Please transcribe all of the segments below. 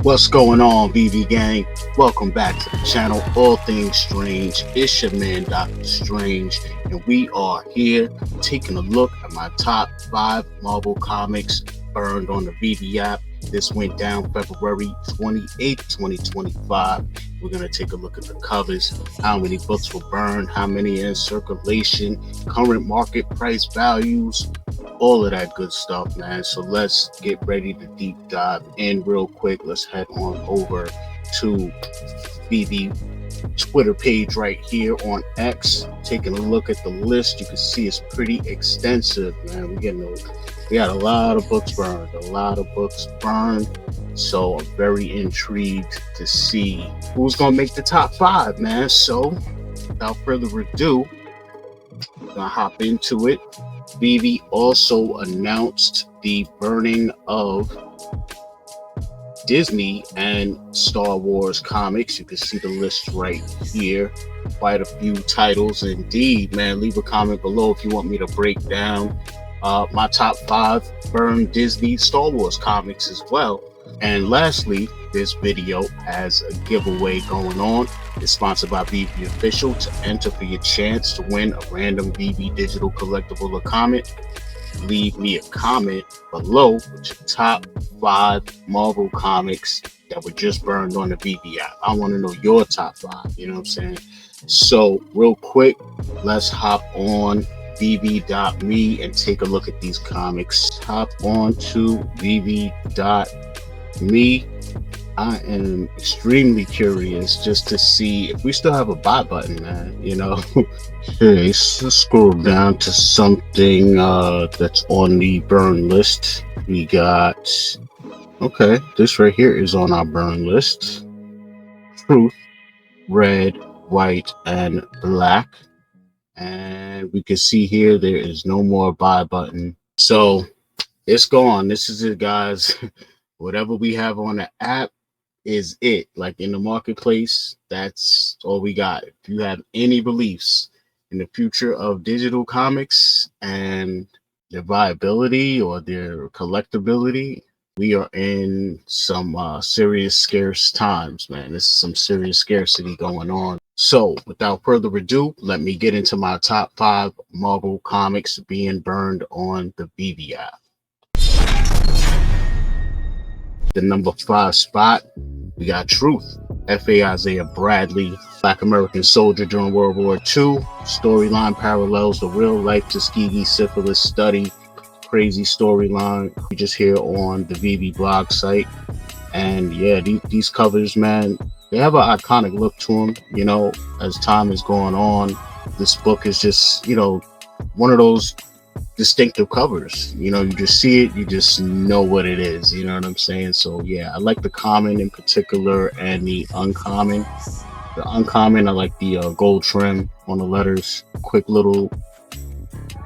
What's going on, VeVe gang? Welcome back to the channel, All Things Strange. It's your man, Dr. Strange, and we are here taking a look at my top 5 Marvel comics burned on the VeVe app. This went down February 28th, 2025. We're going to take a look at the covers, how many books were burned, how many in circulation, current market price values, all of that good stuff, man. So let's get ready to deep dive in real quick. Let's head on over to VeVe Twitter page right here on X. Taking a look at the list, you can see it's pretty extensive, man. We got a lot of books burned, so I'm very intrigued to see who's gonna make the top 5, man. So without further ado, I'm gonna hop into it. VeVe also announced the burning of Disney and Star Wars comics. You can see the list right here. Quite a few titles indeed, man. Leave a comment below if you want me to break down my top 5 burned Disney Star Wars comics as well. And lastly, this video has a giveaway going on. It's sponsored by VeVe Official. To enter for your chance to win a random VeVe digital collectible or comment, leave me a comment below with your top 5 Marvel comics that were just burned on the VeVe app. I want to know your top 5, you know what I'm saying? So real quick, let's hop on VeVe.me and take a look at these comics. Hop on to VeVe.me. I am extremely curious just to see if we still have a buy button, man, you know. Okay, so let's scroll down to something that's on the burn list. We got, okay, this right here is on our burn list. Truth, red, white, and black. And we can see here there is no more buy button. So it's gone. This is it, guys. Whatever we have on the app is it. Like in the marketplace, that's all we got. If you have any beliefs in the future of digital comics and their viability or their collectability, we are in some serious scarce times, man. This is some serious scarcity going on. So without further ado, let me get into my top 5 Marvel comics being burned on the VeVe app. The number 5 spot, we got Truth, F.A. Isaiah Bradley, Black American soldier during World War II. Storyline parallels the real-life Tuskegee syphilis study. Crazy storyline. You just hear on the VeVe blog site. And yeah, these covers, man, they have an iconic look to them. You know, as time is going on, this book is just, you know, one of those distinctive covers. You know, you just see it, you just know what it is, you know what I'm saying? So yeah, I like the common in particular and the uncommon. The uncommon, I like the gold trim on the letters. Quick little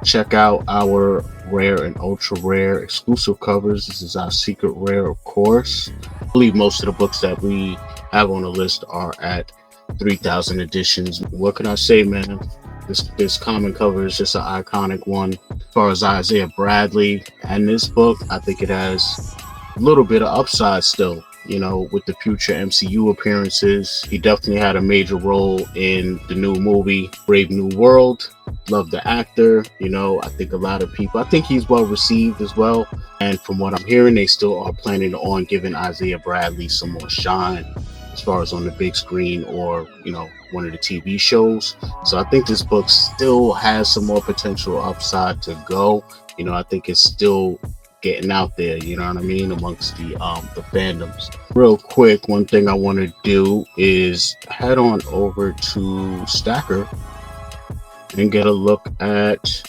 check out our rare and ultra rare exclusive covers. This is our secret rare, of course. I believe most of the books that we have on the list are at 3,000 editions. What can I say, man? This common cover is just an iconic one. As far as Isaiah Bradley and this book, I think it has a little bit of upside still, you know, with the future MCU appearances. He definitely had a major role in the new movie, Brave New World. Love the actor, you know. I think a lot of people, I think he's well received as well. And from what I'm hearing, they still are planning on giving Isaiah Bradley some more shine as far as on the big screen or, you know, one of the TV shows. So I think this book still has some more potential upside to go. You know, I think it's still getting out there, you know what I mean, amongst the fandoms. Real quick, one thing I want to do is head on over to Stacker and get a look at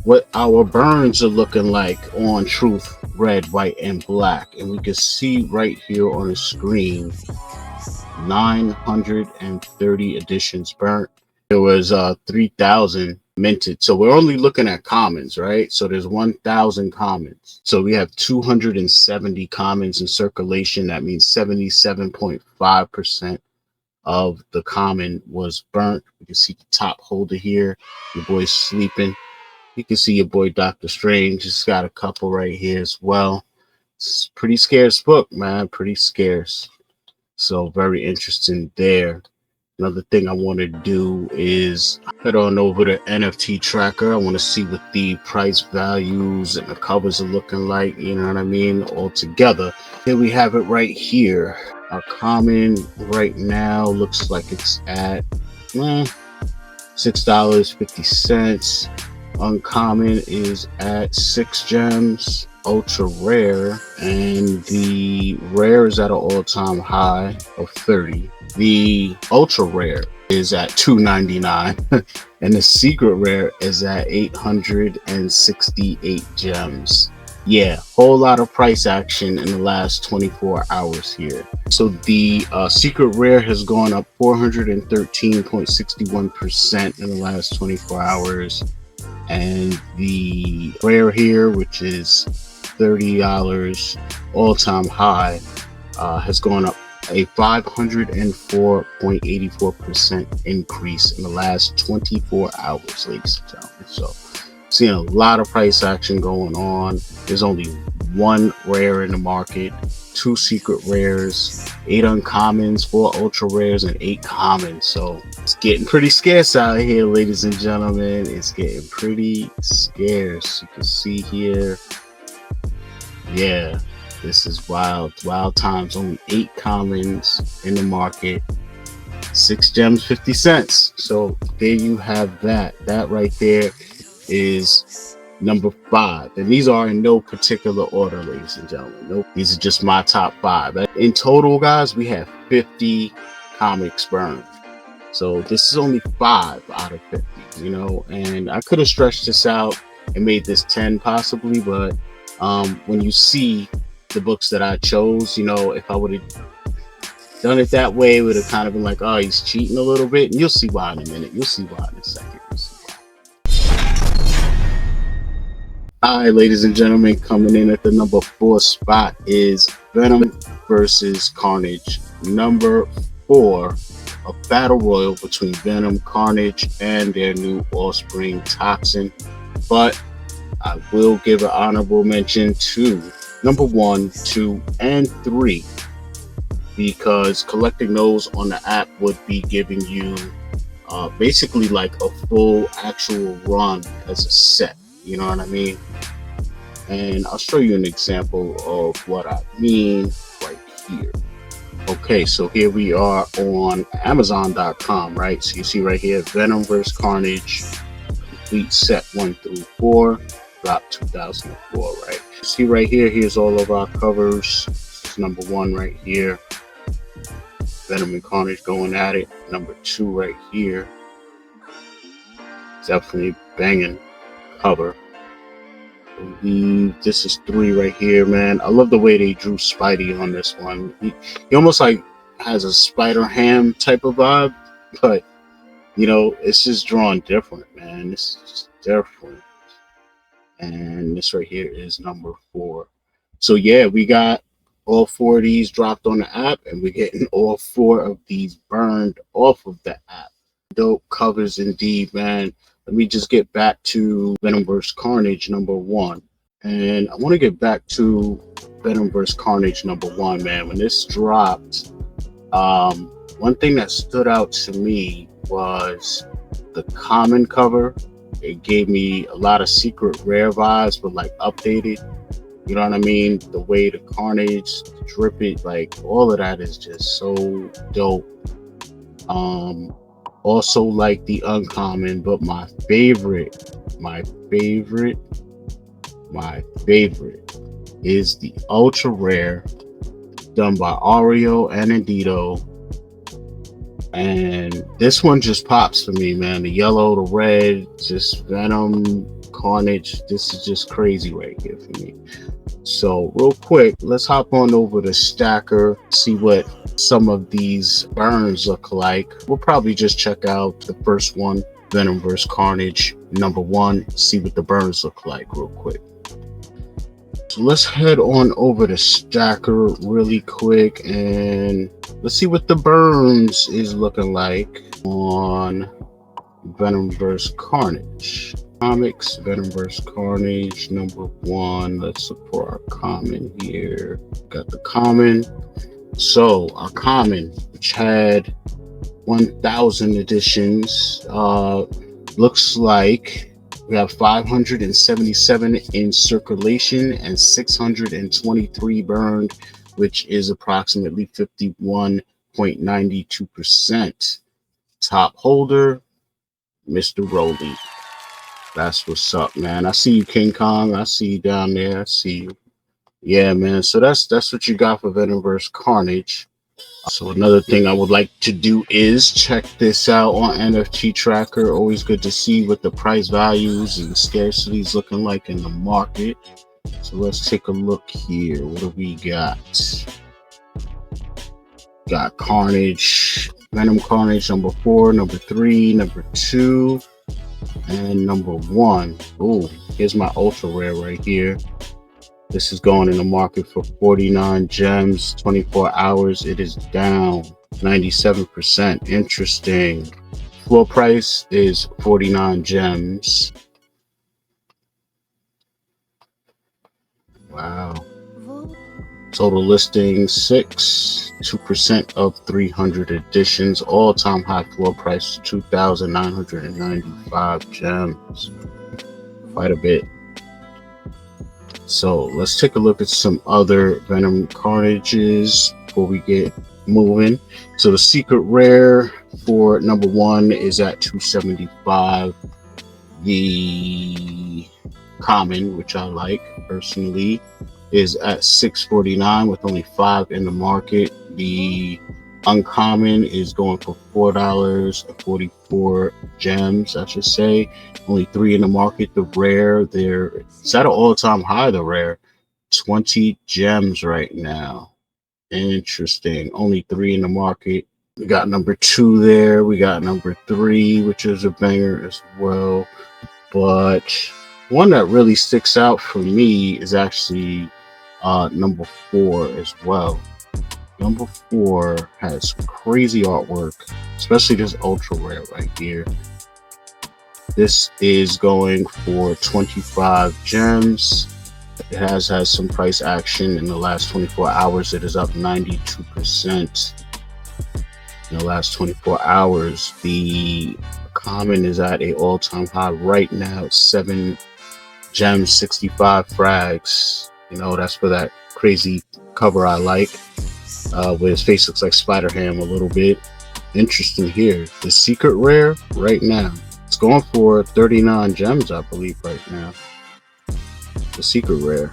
what our burns are looking like on Truth, red, white, and black. And we can see right here on the screen 930 editions burnt. There was 3,000 minted. So we're only looking at commons, right? So there's 1,000 commons. So we have 270 commons in circulation. That means 77.5% of the common was burnt. You can see the top holder here. Your boy's sleeping. You can see your boy Dr. Strange. Just got a couple right here as well. It's a pretty scarce book, man. Pretty scarce. So very interesting there. Another thing I want to do is head on over to NFT Tracker. I want to see what the price values and the covers are looking like. You know what I mean? All together. Here we have it right here. Our common right now looks like it's at $6.50. Uncommon is at 6 gems. Ultra rare, and the rare is at an all-time high of 30. The ultra rare is at $2.99 and the secret rare is at 868 gems. Yeah, whole lot of price action in the last 24 hours here. So the secret rare has gone up 413.61% in the last 24 hours, and the rare here, which is $30 all-time high, has gone up a 504.84% increase in the last 24 hours, ladies and gentlemen. So seeing a lot of price action going on. There's only one rare in the market, 2 secret rares, 8 uncommons, 4 ultra rares, and 8 commons. So it's getting pretty scarce out here, ladies and gentlemen. It's getting pretty scarce. You can see here. Yeah, this is wild times. Only 8 commons in the market, 6 gems 50 cents. So there you have that. That right there is number 5, and these are in no particular order, ladies and gentlemen. Nope, these are just my top 5. In total, guys, we have 50 comics burned. So this is only 5 out of 50, you know, and I could have stretched this out and made this 10 possibly, but when you see the books that I chose, you know, if I would have done it that way, it would have kind of been like, oh, he's cheating a little bit. And you'll see why in a minute. You'll see why in a second. All right, ladies and gentlemen, coming in at the number 4 spot is Venom versus Carnage. Number 4, a battle royal between Venom, Carnage, and their new offspring, Toxin. But I will give an honorable mention to number 1, 2, and 3, because collecting those on the app would be giving you basically like a full actual run as a set. You know what I mean? And I'll show you an example of what I mean right here. Okay, so here we are on Amazon.com, right? So you see right here, Venom vs. Carnage, complete set 1 through 4. Drop 2004, right? See right here, here's all of our covers. This is number 1 right here, Venom and Carnage going at it. Number 2 right here, definitely banging cover. I believe this is 3 right here, man. I love the way they drew Spidey on this one. He almost like has a Spider-Ham type of vibe, but you know, it's just drawn different, man. This is just different. And this right here is number 4. So yeah, we got all 4 of these dropped on the app, and we're getting all 4 of these burned off of the app. Dope covers indeed, man. Let me just get back to Venom vs. Carnage number 1. And I want to get back to Venom vs. Carnage number 1, man. When this dropped, one thing that stood out to me was the common cover. It gave me a lot of secret rare vibes, but like updated. You know what I mean? The way the Carnage, the drip it, like all of that is just so dope. Also like the uncommon, but my favorite is the ultra rare done by Oreo and Andito. And this one just pops for me, man. The yellow, the red, just Venom, Carnage. This is just crazy right here for me. So real quick, let's hop on over to Stacker, see what some of these burns look like. We'll probably just check out the first one, Venom vs Carnage #1, see what the burns look like real quick. So let's head on over to Stacker really quick and let's see what the burns is looking like on Venom vs Carnage. Comics, Venom vs Carnage #1. Let's look for our common here. Got the common. So our common, which had 1,000 editions, looks like we have 577 in circulation and 623 burned, which is approximately 51.92%. Top holder, Mr. Rowley. That's what's up, man. I see you, King Kong. I see you down there. I see you. Yeah, man. So that's what you got for Venom vs Carnage. So another thing I would like to do is check this out on NFT Tracker. Always good to see what the price values and scarcities looking like in the market. So let's take a look here. What do we got? Got Carnage, Venom Carnage #4, #3, #2, and #1. Oh, here's my ultra rare right here. This is going in the market for 49 gems, 24 hours. It is down 97%. Interesting. Floor price is 49 gems. Wow. Total listing 6, 2% of 300 editions. All-time high floor price 2,995 gems. Quite a bit. So let's take a look at some other Venom Carnages before we get moving. So the secret rare for #1 is at 275. The common, which I like personally, is at 649 with only 5 in the market. The uncommon is going for $4.44 gems, I should say. Only 3 in the market. The rare, it's at an all-time high. The rare, 20 gems right now. Interesting. Only 3 in the market. We got #2 there. We got #3, which is a banger as well. But one that really sticks out for me is actually #4 as well. #4 has crazy artwork, especially this ultra rare right here. This is going for 25 gems. It has had some price action in the last 24 hours. It is up 92% in the last 24 hours. The common is at a all-time high right now. 7 gems, 65 frags. You know, that's for that crazy cover I like, where his face looks like Spider-Ham a little bit. Interesting here. The secret rare right now, it's going for 39 gems, I believe, right now. The secret rare.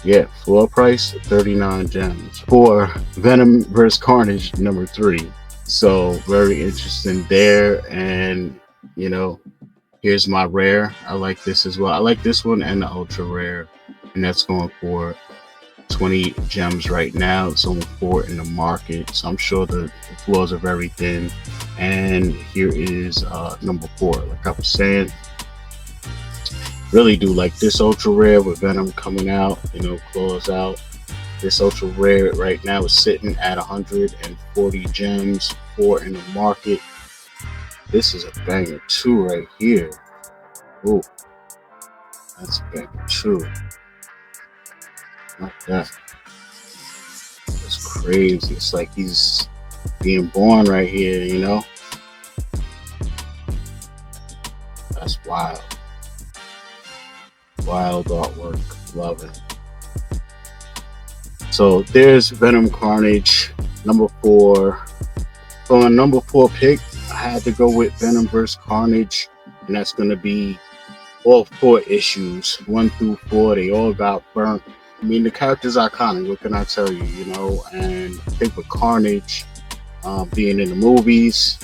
Yeah, floor price 39 gems for Venom vs Carnage #3. So very interesting there. And you know, here's my rare. I like this as well. I like this one and the ultra rare, and that's going for 20 gems right now. It's only 4 in the market, so I'm sure the floors are very thin. And here is #4. Like I was saying, really do like this ultra rare with Venom coming out, you know, claws out. This ultra rare right now is sitting at 140 gems, 4 in the market. This is a banger too right here. Oh, that's a banger too. Like that. That's crazy. It's like he's being born right here, you know? That's wild. Wild artwork. Love it. So there's Venom Carnage #4. So on #4 pick, I had to go with Venom vs Carnage, and that's going to be all 4 issues, 1 through 4. They all got burnt. I mean, the character's iconic. What can I tell you? You know, and I think with Carnage, being in the movies.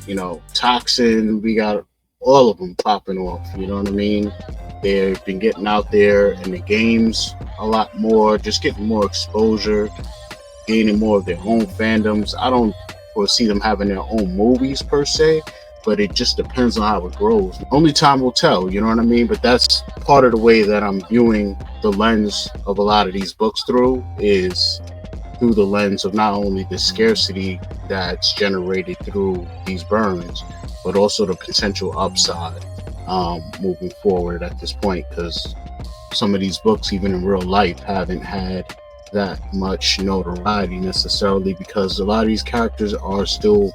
You know, Toxin, we got all of them popping off, you know what I mean? They've been getting out there in the games a lot more, just getting more exposure, gaining more of their own fandoms. I don't foresee them having their own movies per se, but it just depends on how it grows. Only time will tell, you know what I mean? But that's part of the way that I'm viewing the lens of a lot of these books through, is through the lens of not only the scarcity that's generated through these burns, but also the potential upside moving forward at this point, because some of these books, even in real life, haven't had that much notoriety necessarily, because a lot of these characters are still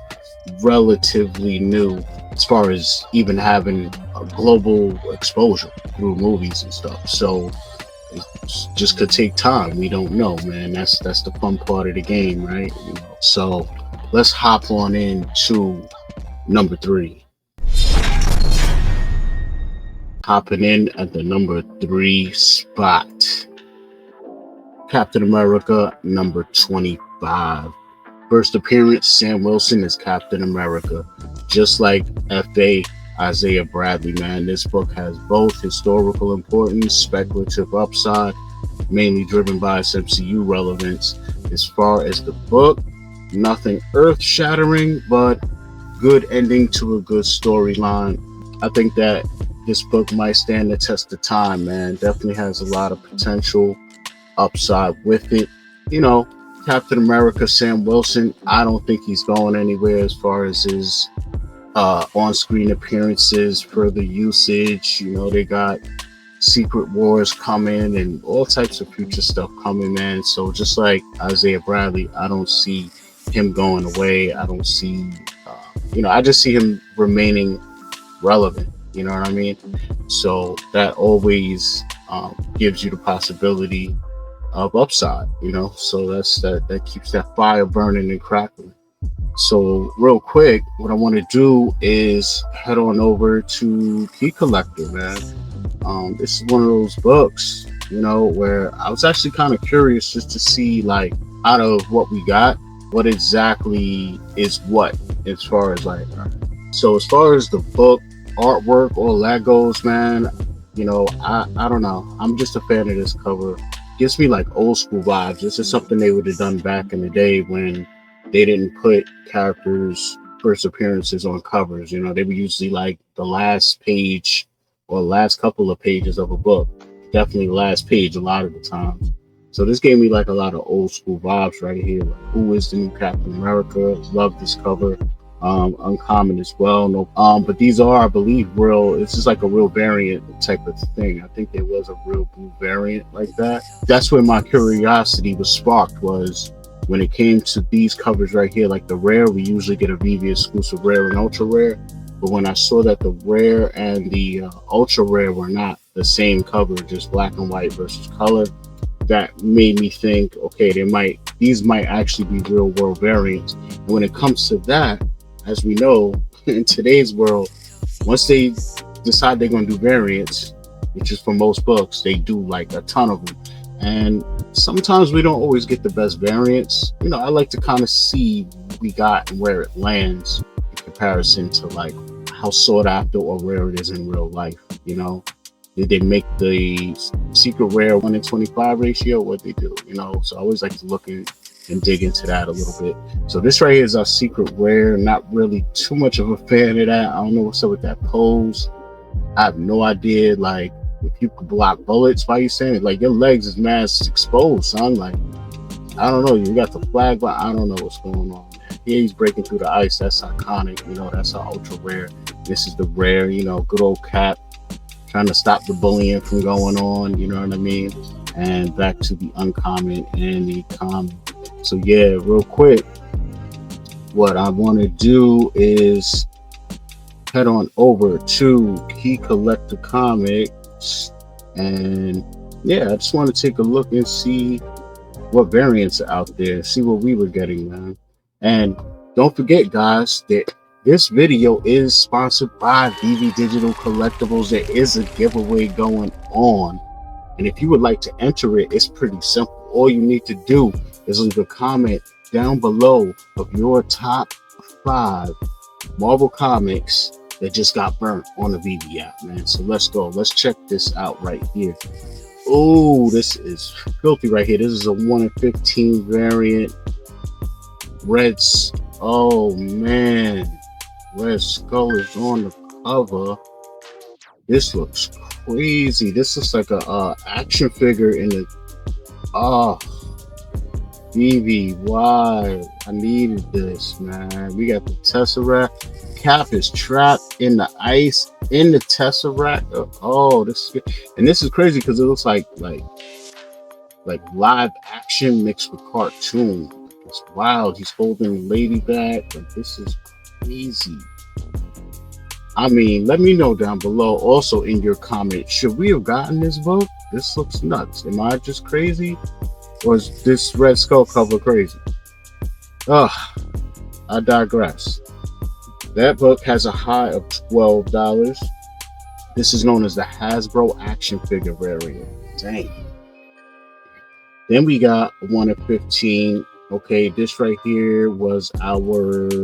relatively new as far as even having a global exposure through movies and stuff. So it just could take time. We don't know, man. That's the fun part of the game, right? You know? So let's hop on into number 3. Hopping in at the number 3 spot, Captain America number 25. First appearance, Sam Wilson as Captain America. Just like F.A. Isaiah Bradley, man, this book has both historical importance, speculative upside, mainly driven by its MCU relevance. As far as the book, nothing earth-shattering, but good ending to a good storyline. I think that this book might stand the test of time, man. Definitely has a lot of potential upside with it. You know, Captain America, Sam Wilson, I don't think he's going anywhere as far as his on-screen appearances, further usage. You know, they got Secret Wars coming and all types of future stuff coming, man. So just like Isaiah Bradley, I don't see him going away. I don't see, I just see him remaining relevant. You know what I mean? So that always gives you the possibility of upside, you know? So that keeps that fire burning and crackling. So real quick, what I want to do is head on over to Key Collector, man. This is one of those books, you know, where I was actually kind of curious just to see, like, out of what we got, what exactly is what as far as like, so as far as the book artwork, all that goes, man, you know, I don't know. I'm just a fan of this cover. Gives me like old school vibes. This is something they would have done back in the day when they didn't put characters' first appearances on covers. You know, they were usually like the last page or last couple of pages of a book. Definitely the last page a lot of the times. So this gave me like a lot of old school vibes right here. Like, who is the new Captain America? Love this cover. Uncommon as well. No, but these are, I believe, real. It's just like a real variant type of thing. I think there was a real blue variant like that. That's where my curiosity was sparked, was when it came to these covers right here. Like the rare, we usually get a VeVe exclusive rare and ultra rare, but when I saw that the rare and the ultra rare were not the same cover, just black and white versus color, that made me think, okay, these might actually be real world variants. And when it comes to that, as we know, in today's world, once they decide they're going to do variants, which is for most books, they do like a ton of them. And sometimes we don't always get the best variants. You know, I like to kind of see what we got and where it lands in comparison to like how sought after or rare it is in real life. You know, did they make the secret rare 1 in 25 ratio? What they do, you know? So I always like to look at and dig into that a little bit. So this right here is our secret rare. Not really too much of a fan of that. I don't know what's up with that pose. I have no idea. Like, if you could block bullets, why you saying it? Like, your legs is mad exposed, son. Like, I don't know. You got the flag, but I don't know what's going on. Yeah, he's breaking through the ice. That's iconic. You know, that's our ultra rare. This is the rare, you know, good old Cap trying to stop the bullying from going on. You know what I mean? And back to the uncommon and the common. So yeah, real quick, what I want to do is head on over to Key Collector Comics, and yeah, I just want to take a look and see what variants are out there, see what we were getting, man. And don't forget, guys, that this video is sponsored by VeVe Digital Collectibles. There is a giveaway going on, and if you would like to enter it, it's pretty simple. All you need to do is leave a comment down below of your top 5 Marvel comics that just got burnt on the VeVe app, man. So let's go. Let's check this out right here. Oh, this is filthy right here. This is a 1 in 15 variant. Oh man, Red Skull is on the cover. This looks crazy. This looks like a action figure in the VeVe. Why? I needed this, man. We got the Tesseract. Cap is trapped in the ice in the Tesseract. Oh, this is, and this is crazy because it looks like live action mixed with cartoon. It's wild. He's holding Lady back. Like, this is crazy. I mean, let me know down below also in your comments. Should we have gotten this book? This looks nuts. Am I just crazy? Or is this Red Skull cover crazy? I digress. That book has a high of $12. This is known as the Hasbro action figure variant. Dang. Then we got 1 of 15. Okay, this right here was our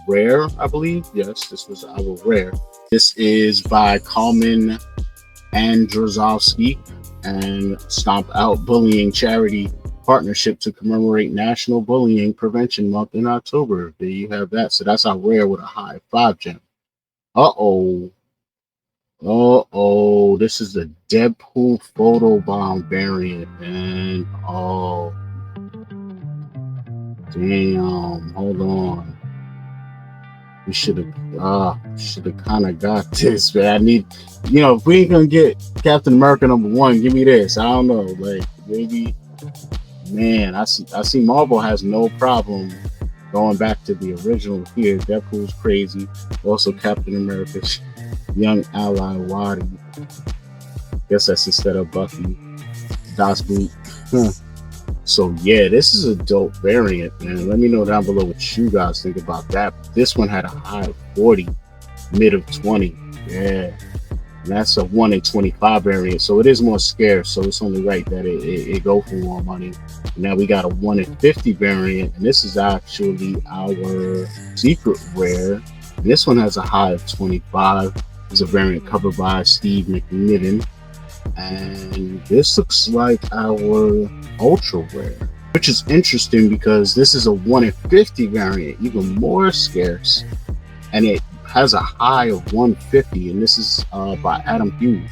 rare, I believe. Yes, this was our rare. This is by Kalman Andrzejowski and Stomp Out Bullying Charity Partnership to commemorate National Bullying Prevention Month in October. There you have that. So that's our rare with a high of 5 gem. This is the Deadpool photobomb variant, and damn, hold on. We should have kind of got this, man. I need, if we ain't gonna get Captain America #1, give me this. I don't know, like maybe, man. I see Marvel has no problem going back to the original here. Deadpool's crazy. Also, Captain America's young ally Wadi. Guess that's instead of Bucky. Das Boot. So yeah, this is a dope variant, man. Let me know down below what you guys think about that. This one had a high of 40, mid of 20. Yeah. And that's a 1 in 25 variant. So it is more scarce. So it's only right that it go for more money. And now we got a 1 in 50 variant. And this is actually our secret rare. And this one has a high of 25. It's a variant covered by Steve McNiven. And this looks like our ultra rare, which is interesting because this is a 1 in 50 variant, even more scarce, and it has a high of 150, and this is by Adam Hughes.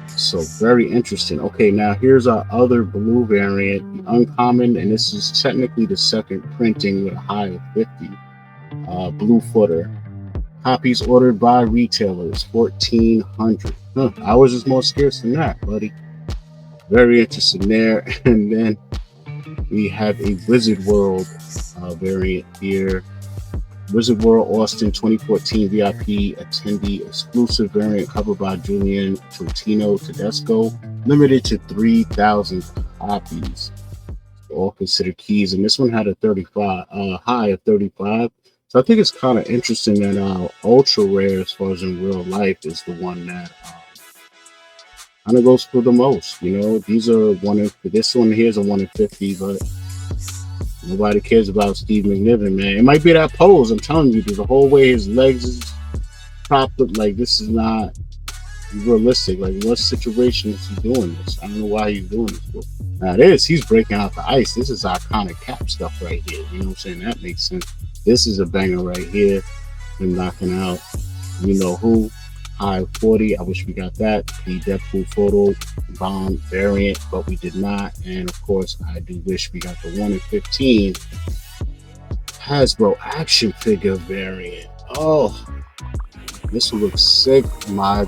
So very interesting. Okay, now here's our other blue variant, the uncommon, and this is technically the second printing with a high of 50. Blue footer. Copies ordered by retailers, 1,400. Ours is more scarce than that, buddy. Very interesting there. And then we have a Wizard World variant here. Wizard World Austin 2014 VIP attendee exclusive variant covered by Julian Totino Tedesco. Limited to 3,000 copies. All considered keys. And this one had a high of 35. So I think it's kind of interesting that ultra rare, as far as in real life, is the one that kind of goes for the most. These are this one here is a 1 in 50, but nobody cares about Steve McNiven, man. It might be that pose. I'm telling you, the whole way his legs is propped up, like this is not realistic. Like, what situation is he doing this? I don't know why he's doing this. Now he's breaking out the ice. This is iconic Cap stuff right here. You know what I'm saying? That makes sense. This is a banger right here. Him knocking out, who? High 40. I wish we got that. The Deadpool photo bomb variant, but we did not. And of course, I do wish we got the 1 in 15 Hasbro action figure variant. Oh, this will look sick. My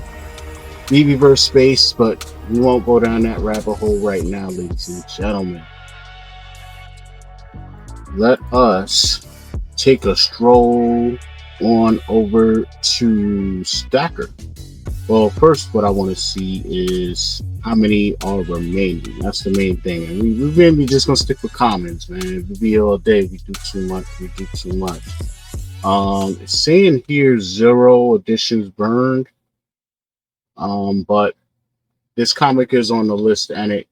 veveverse space, but we won't go down that rabbit hole right now, ladies and gentlemen. Let us take a stroll on over to Stacker. Well, first, what I want to see is how many are remaining. That's the main thing. And we're really just gonna stick with commons, man. We'll be here all day. We do too much. It's saying here 0 editions burned. But this comic is on the list, and it,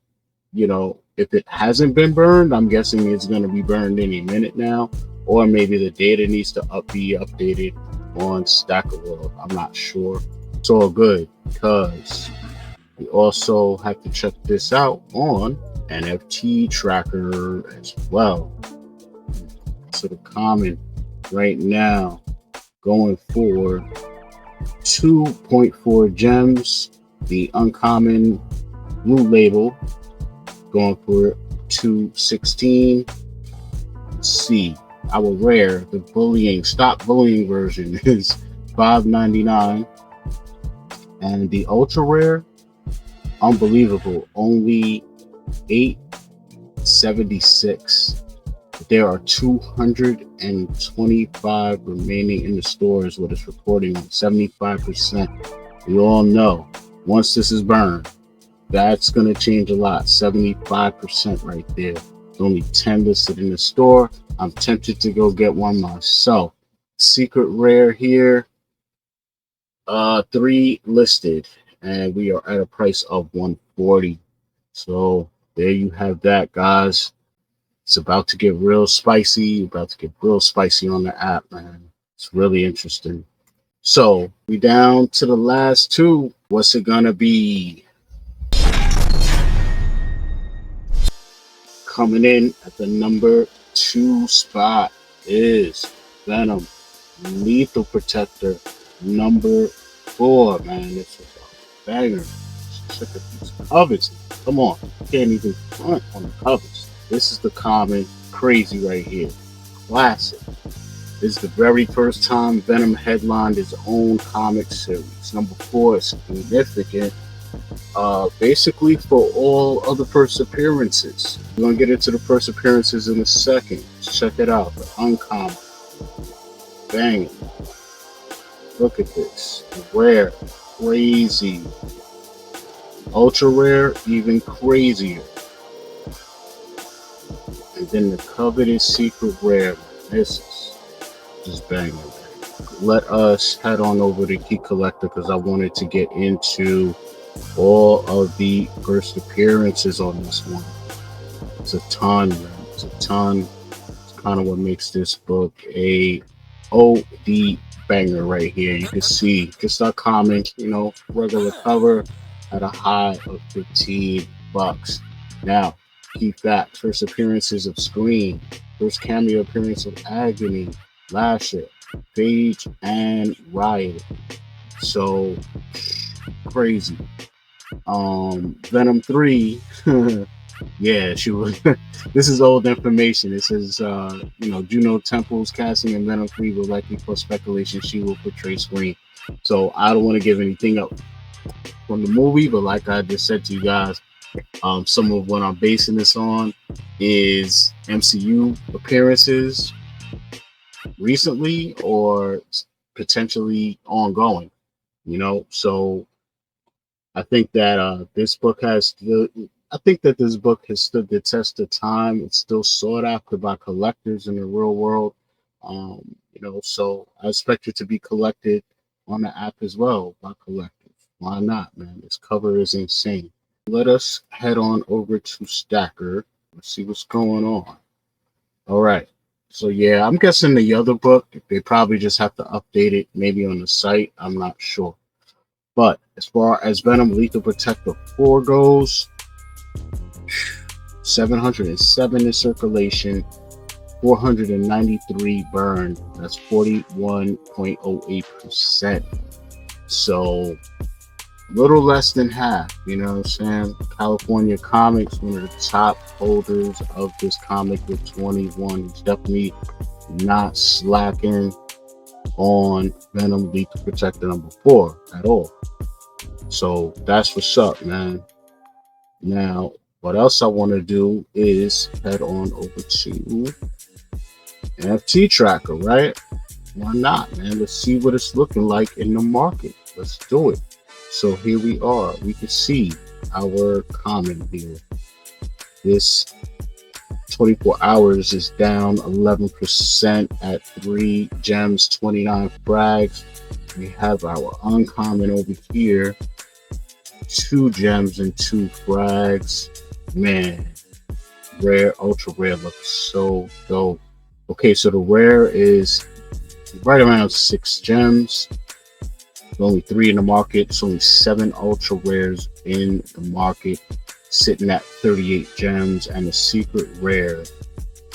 If it hasn't been burned, I'm guessing it's going to be burned any minute now, or maybe the data needs to be updated on Stacker World. I'm not sure. It's all good because we also have to check this out on NFT Tracker as well. So the common right now going for 2.4 gems. The uncommon blue label going for 216. Let's see, our rare, the bullying, stop bullying version is $5.99, and the ultra rare, unbelievable, only $8.76. There are 225 remaining in the stores. What it's reporting on 75%. We all know once this is burned, that's going to change a lot. 75% right there. There's only 10 listed in the store. I'm tempted to go get one myself. Secret rare here, 3 listed, and we are at a price of $140. So there you have that, guys. It's about to get real spicy. About to get real spicy on the app, man. It's really interesting. So we down to the last 2. What's it gonna be? Coming in at the number 2 spot is Venom Lethal Protector number 4. Man, this is a banger. Check out these covers. Come on, can't even front on the covers. This is the common crazy right here. Classic. This is the very first time Venom headlined his own comic series. Number 4 is significant, basically for all other first appearances. We're gonna get into the first appearances in a second. Check it out. The uncommon. Bang. Look at this. Rare. Crazy. Ultra rare, even crazier. And then the coveted secret rare. This is just banging. Let us head on over to Key Collector because I wanted to get into all of the first appearances on this one. It's a ton, man. It's a ton. It's kind of what makes this book a OD banger right here. You can see just our common, regular cover at a high of $15. Now, key facts: first appearances of Scream, first cameo appearance of Agony, Lasher, Phage, and Riot. So crazy. Venom 3, yeah, she was. This is old information. It says, Juno Temple's casting in Venom 3 will likely cause speculation she will portray Scream. So I don't want to give anything up from the movie, but like I just said to you guys, some of what I'm basing this on is MCU appearances recently or potentially ongoing, so I think that this book has stood the test of time. It's still sought after by collectors in the real world, so I expect it to be collected on the app as well by collectors. Why not, man? This cover is insane. Let us head on over to Stacker. Let's see what's going on. All right. So, yeah, I'm guessing the other book, they probably just have to update it maybe on the site. I'm not sure. But as far as Venom Lethal Protector 4 goes, 707 in circulation, 493 burned. That's 41.08%. So, little less than half, you know what I'm saying? California Comics, one of the top holders of this comic with 21. It's definitely not slacking on Venom Lethal Protector number 4 at all. So that's what's up, man. Now, what else I want to do is head on over to NFT Tracker, right? Why not, man? Let's see what it's looking like in the market. Let's do it. So here we are. We can see our comment here. This 24 hours is down 11% at 3 gems, 29 frags. We have our uncommon over here, 2 gems and 2 frags. Man, Rare, ultra rare looks so dope. Okay, so the rare is right around 6 gems. There's only 3 in the market. It's only 7 ultra rares in the market, sitting at 38 gems, and the secret rare,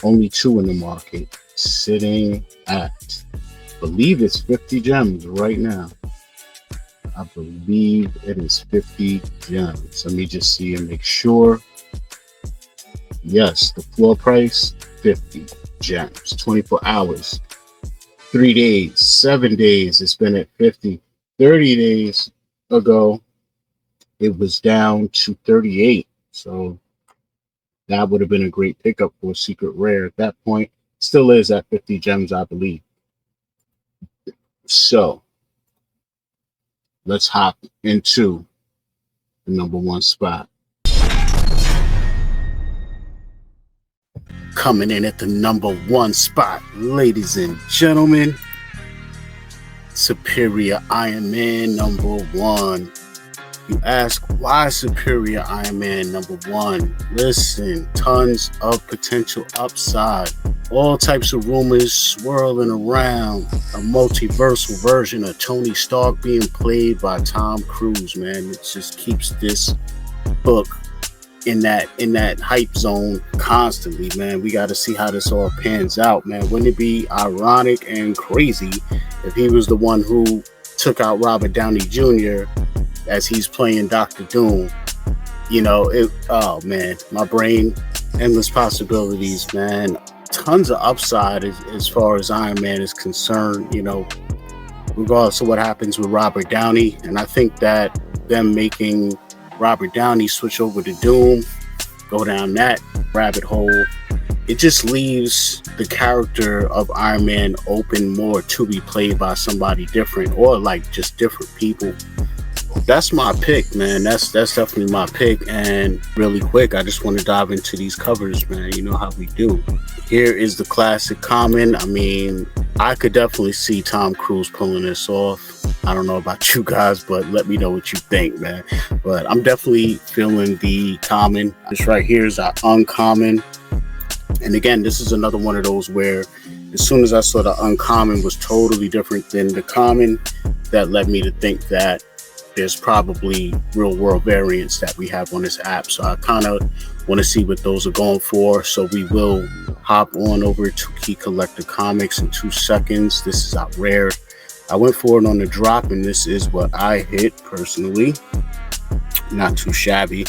only 2 in the market, sitting at, I believe it's 50 gems right now. I believe it is 50 gems. Let me just see and make sure. Yes, the floor price, 50 gems. 24 hours, 3 days, 7 days, it's been at 50. 30 days ago, it was down to 38. So that would have been a great pickup for a secret rare at that point. Still is at 50 gems, I believe. So let's hop into the #1 spot. Coming in at the #1 spot, ladies and gentlemen, Superior Iron Man #1. You ask, why Superior Iron Man #1? Listen, tons of potential upside. All types of rumors swirling around. A multiversal version of Tony Stark being played by Tom Cruise, man. It just keeps this book in that hype zone constantly, man. We got to see how this all pans out, man. Wouldn't it be ironic and crazy if he was the one who took out Robert Downey Jr. as he's playing Dr. Doom? You know, oh man, my brain, endless possibilities, man. Tons of upside as far as Iron Man is concerned, you know, regardless of what happens with Robert Downey. And I think that them making Robert Downey switch over to Doom, go down that rabbit hole, it just leaves the character of Iron Man open more to be played by somebody different, or like just different people. That's my pick, man. That's definitely my pick. And really quick, I just want to dive into these covers, man. You know how we do. Here is the classic common. I mean, I could definitely see Tom Cruise pulling this off. I don't know about you guys, but let me know what you think, man. But I'm definitely feeling the common. This right here is our uncommon. And again, this is another one of those where as soon as I saw the uncommon was totally different than the common, that led me to think that there's probably real world variants that we have on this app. So I kind of want to see what those are going for. So we will hop on over to Key Collector Comics in 2 seconds. This is out rare. I went for it on the drop, and this is what I hit personally. Not too shabby.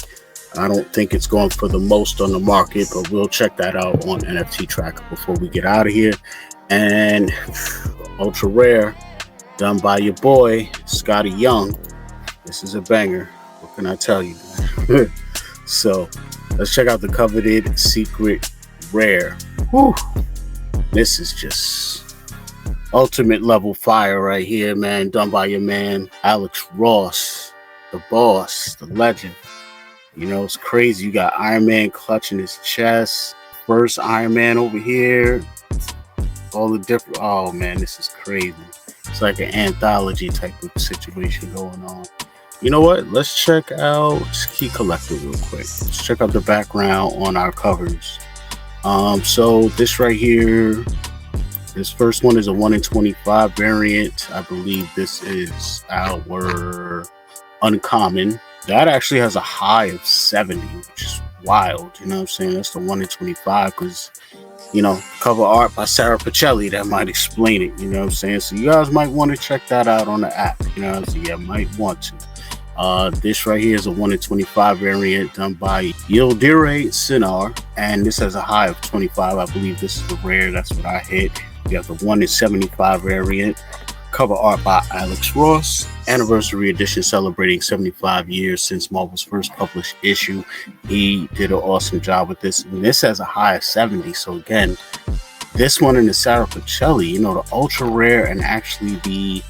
I don't think it's going for the most on the market, but we'll check that out on NFT Tracker before we get out of here. And ultra rare, done by your boy Scotty Young. This is a banger. What can I tell you? So let's check out the coveted secret rare. Whew. This is just ultimate level fire right here, man. Done by your man Alex Ross, the boss, the legend. You know, it's crazy. You got Iron Man clutching his chest. First Iron Man over here. All the different. Oh man, this is crazy. It's like an anthology type of situation going on. You know what? Let's check out Key Collector real quick. Let's check out the background on our covers. So this right here, this first one is a 1 in 25 variant. I believe this is our uncommon. That actually has a high of 70, which is wild. You know what I'm saying? That's the 1 in 25 because, you know, cover art by Sarah Pacelli. That might explain it. You know what I'm saying? So you guys might want to check that out on the app. You know, so yeah, might want to. This right here is a 1 in 25 variant done by Yildire Sinar, and this has a high of 25. I believe this is the rare. That's what I hit. We have the 1 in 75 variant. Cover art by Alex Ross. Anniversary edition celebrating 75 years since Marvel's first published issue. He did an awesome job with this. And this has a high of 70. So again, this one and the Sarah Pacelli, you know, the ultra rare and actually the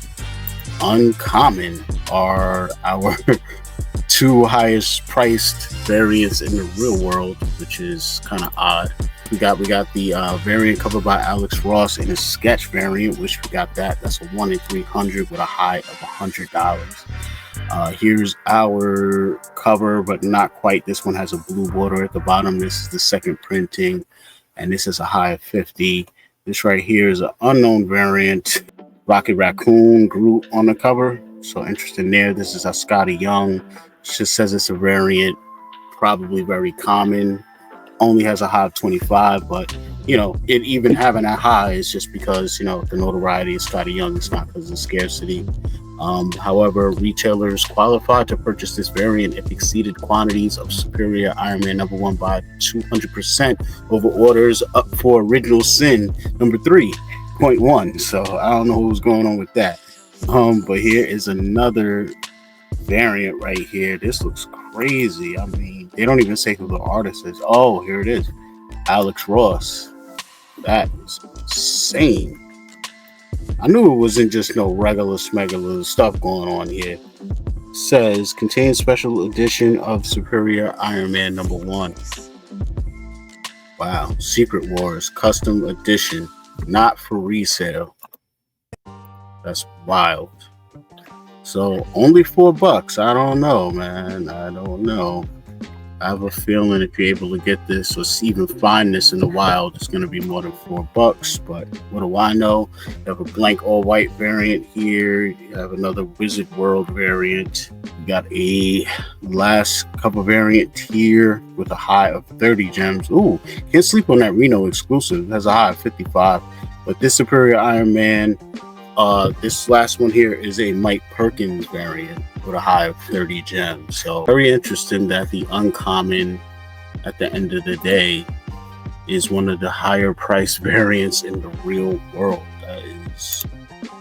uncommon are our 2 highest priced variants in the real world, which is kind of odd. We got the variant covered by Alex Ross and a sketch variant, which we got that's a 1 in 300 with a high of $100. Here's our cover, but not quite. This one has a blue border at the bottom. This is the second printing, and this is a high of 50. This right here is an unknown variant. Rocket Raccoon Groot on the cover. So interesting there. This is a Scotty Young. It just says it's a variant, probably very common. Only has a high of 25, but you know, it even having that high is just because, you know, the notoriety of Scotty Young. It's not because of scarcity. However, retailers qualified to purchase this variant if exceeded quantities of Superior Iron Man #1 by 200% over orders up for Original Sin number 3.1. So I don't know what's going on with that. But here is another variant right here. This looks crazy. I mean, they don't even say who the artist is. Oh, here it is. Alex Ross. That is insane. I knew it wasn't just no regular smegular stuff going on here. It says contains special edition of Superior Iron Man #1. Wow. Secret Wars custom edition, not for resale. That's wild. So only $4. I don't know, man. I don't know. I have a feeling if you're able to get this or even find this in the wild, it's going to be more than $4. But what do I know? You have a blank all-white variant here. You have another Wizard World variant. You got a last cover variant here with a high of 30 gems. Ooh, can't sleep on that Reno exclusive. It has a high of 55. But this Superior Iron Man, this last one here is a Mike Perkins variant with a high of 30 gems. So very interesting that the uncommon at the end of the day is one of the higher price variants in the real world. That is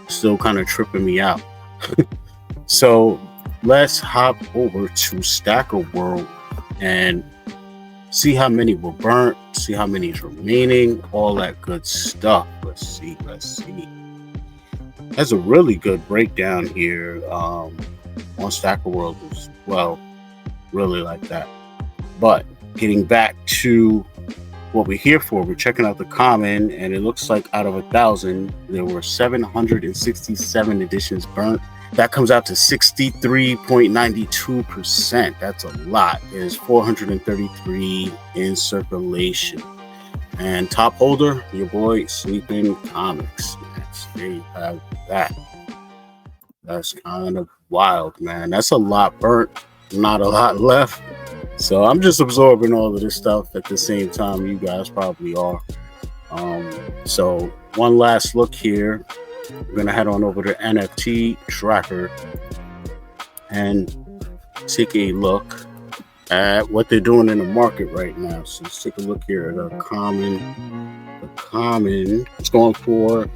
still kind of tripping me out. So let's hop over to Stacker World and see how many were burnt, see how many is remaining, all that good stuff. Let's see. That's a really good breakdown here on Stacker World as well. Really like that. But getting back to what we're here for, we're checking out the common, and it looks like out of 1,000, there were 767 editions burnt. That comes out to 63.92%. That's a lot. There's 433 in circulation. And top holder, your boy Sleeping Comics. There you have that. That's kind of wild, man. That's a lot burnt, not a lot left. So I'm just absorbing all of this stuff at the same time you guys probably are. So one last look here. We're gonna head on over to NFT Tracker and take a look at what they're doing in the market right now. So let's take a look here at the common. The common is going for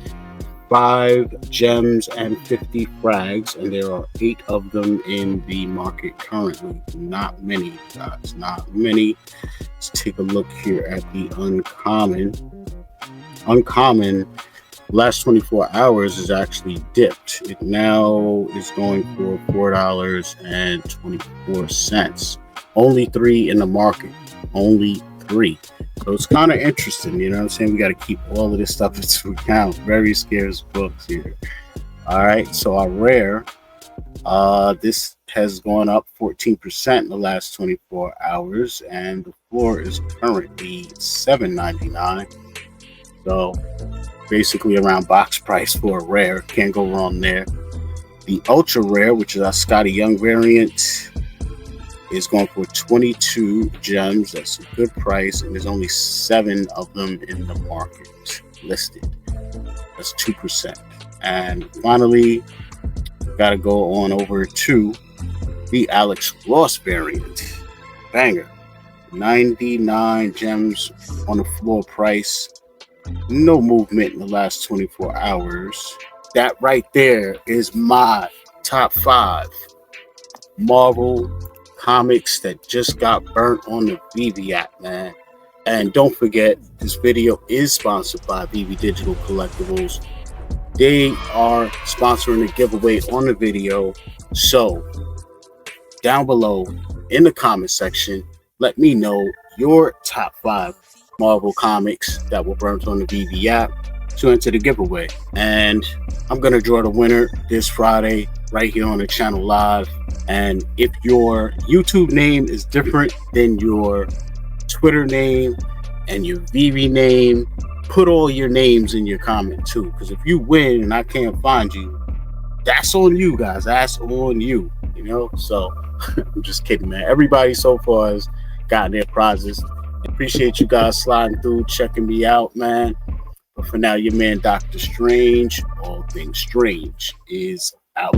5 gems and 50 frags, and there are 8 of them in the market currently. Not many, guys, not many. Let's take a look here at the uncommon. Uncommon, last 24 hours is actually dipped. It now is going for $4.24. Only 3 in the market. Only 3. So it's kind of interesting, you know what I'm saying? We got to keep all of this stuff into account. Very scarce books here. All right, so our rare, this has gone up 14% in the last 24 hours, and the floor is currently $7.99. So basically around box price for a rare. Can't go wrong there. The ultra rare, which is our Scotty Young variant, is going for 22 gems. That's a good price, and there's only 7 of them in the market listed. That's 2%. And finally, gotta go on over to the Alex Ross variant. Banger. 99 gems on the floor price. No movement in the last 24 hours. That right there is my top 5 Marvel comics that just got burnt on the VeVe app, man. And don't forget, this video is sponsored by VeVe Digital Collectibles. They are sponsoring a giveaway on the video. So down below in the comment section, let me know your top 5 Marvel comics that were burnt on the VeVe app to enter the giveaway. And I'm gonna draw the winner this Friday right here on the channel live. And if your YouTube name is different than your Twitter name and your VeVe name, put all your names in your comment too. Because if you win and I can't find you, that's on you guys. That's on you. You know, so I'm just kidding, man. Everybody so far has gotten their prizes. Appreciate you guys sliding through, checking me out, man. But for now, your man Dr. Strange, all things strange, is out.